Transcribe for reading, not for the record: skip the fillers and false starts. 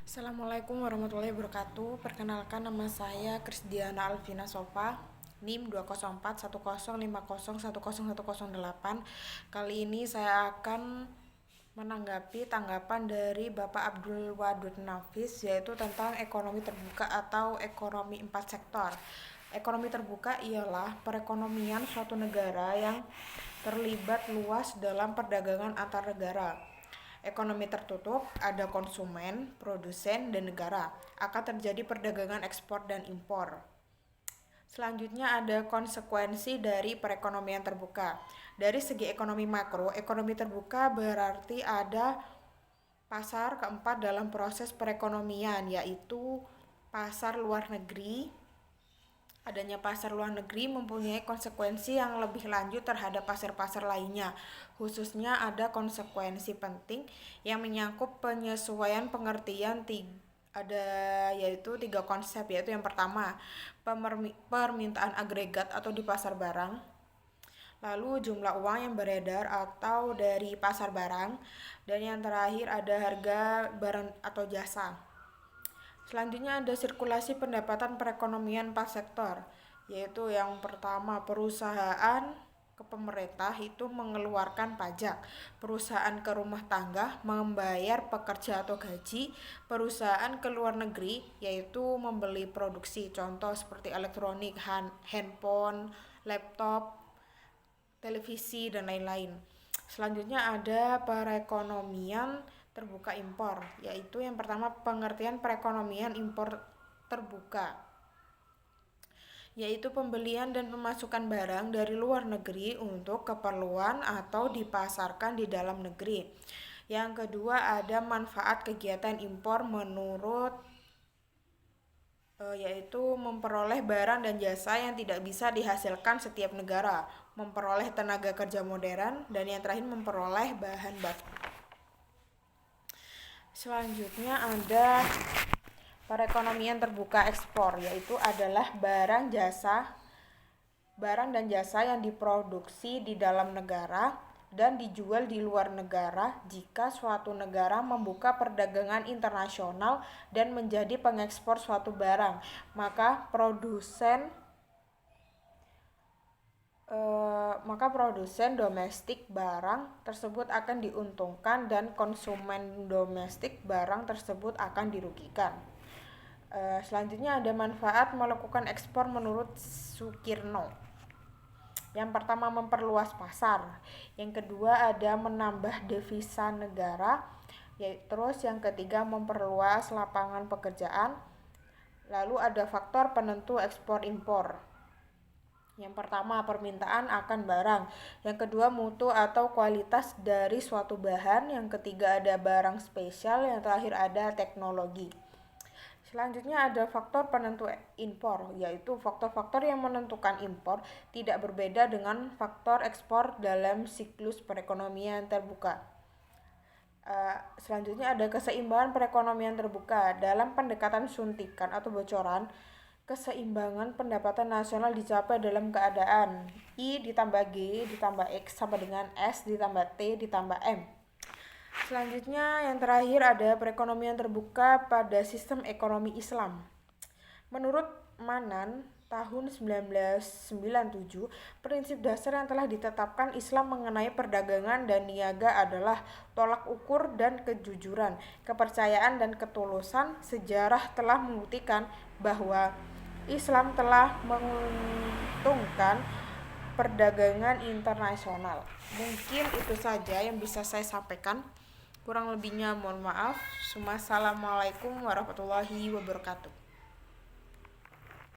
Assalamualaikum warahmatullahi wabarakatuh. Perkenalkan, nama saya Krisdiana Alvina Sofa, NIM 2041050101008. Kali ini saya akan menanggapi tanggapan dari Bapak Abdul Wadud Nafis, yaitu tentang ekonomi terbuka atau ekonomi 4 sektor. Ekonomi terbuka ialah perekonomian suatu negara yang terlibat luas dalam perdagangan antar negara. Ekonomi tertutup, ada konsumen, produsen, dan negara. Akan terjadi perdagangan ekspor dan impor. Selanjutnya ada konsekuensi dari perekonomian terbuka. Dari segi ekonomi makro, ekonomi terbuka berarti ada pasar keempat dalam proses perekonomian, yaitu pasar luar negeri. Adanya pasar luar negeri mempunyai konsekuensi yang lebih lanjut terhadap pasar-pasar lainnya. Khususnya ada konsekuensi penting yang menyangkut penyesuaian pengertian yaitu 3 konsep, yaitu yang pertama, permintaan agregat atau di pasar barang, lalu jumlah uang yang beredar atau dari pasar barang, dan yang terakhir ada harga barang atau jasa. Selanjutnya ada sirkulasi pendapatan perekonomian 4 sektor, yaitu yang pertama, perusahaan ke pemerintah itu mengeluarkan pajak, perusahaan ke rumah tangga membayar pekerja atau gaji, perusahaan ke luar negeri yaitu membeli produksi, contoh seperti elektronik, handphone, laptop, televisi, dan lain-lain. Selanjutnya ada perekonomian terbuka impor, yaitu yang pertama, pengertian perekonomian impor terbuka, yaitu pembelian dan pemasukan barang dari luar negeri untuk keperluan atau dipasarkan di dalam negeri. Yang kedua ada manfaat kegiatan impor yaitu memperoleh barang dan jasa yang tidak bisa dihasilkan setiap negara, memperoleh tenaga kerja modern, dan yang terakhir memperoleh bahan baku. Selanjutnya ada perekonomian terbuka ekspor, yaitu adalah barang dan jasa yang diproduksi di dalam negara dan dijual di luar negara. Jika suatu negara membuka perdagangan internasional dan menjadi pengekspor suatu barang, maka produsen domestik barang tersebut akan diuntungkan dan konsumen domestik barang tersebut akan dirugikan. Selanjutnya ada manfaat melakukan ekspor menurut Sukirno. Yang pertama, memperluas pasar. Yang kedua ada menambah devisa negara. Terus yang ketiga, memperluas lapangan pekerjaan. Lalu ada faktor penentu ekspor impor. Yang pertama, permintaan akan barang. Yang kedua, mutu atau kualitas dari suatu bahan. Yang ketiga ada barang spesial. Yang terakhir ada teknologi. Selanjutnya ada faktor penentu impor, yaitu faktor-faktor yang menentukan impor tidak berbeda dengan faktor ekspor dalam siklus perekonomian terbuka. Selanjutnya ada keseimbangan perekonomian terbuka. Dalam pendekatan suntikan atau bocoran, keseimbangan pendapatan nasional dicapai dalam keadaan I ditambah G ditambah X sama dengan S ditambah T ditambah M. Selanjutnya yang terakhir ada perekonomian terbuka pada sistem ekonomi Islam. Menurut Manan tahun 1997, prinsip dasar yang telah ditetapkan Islam mengenai perdagangan dan niaga adalah tolak ukur dan kejujuran, kepercayaan dan ketulusan. Sejarah telah membuktikan bahwa Islam telah menguntungkan perdagangan internasional. Mungkin itu saja yang bisa saya sampaikan. Kurang lebihnya mohon maaf. Assalamualaikum warahmatullahi wabarakatuh.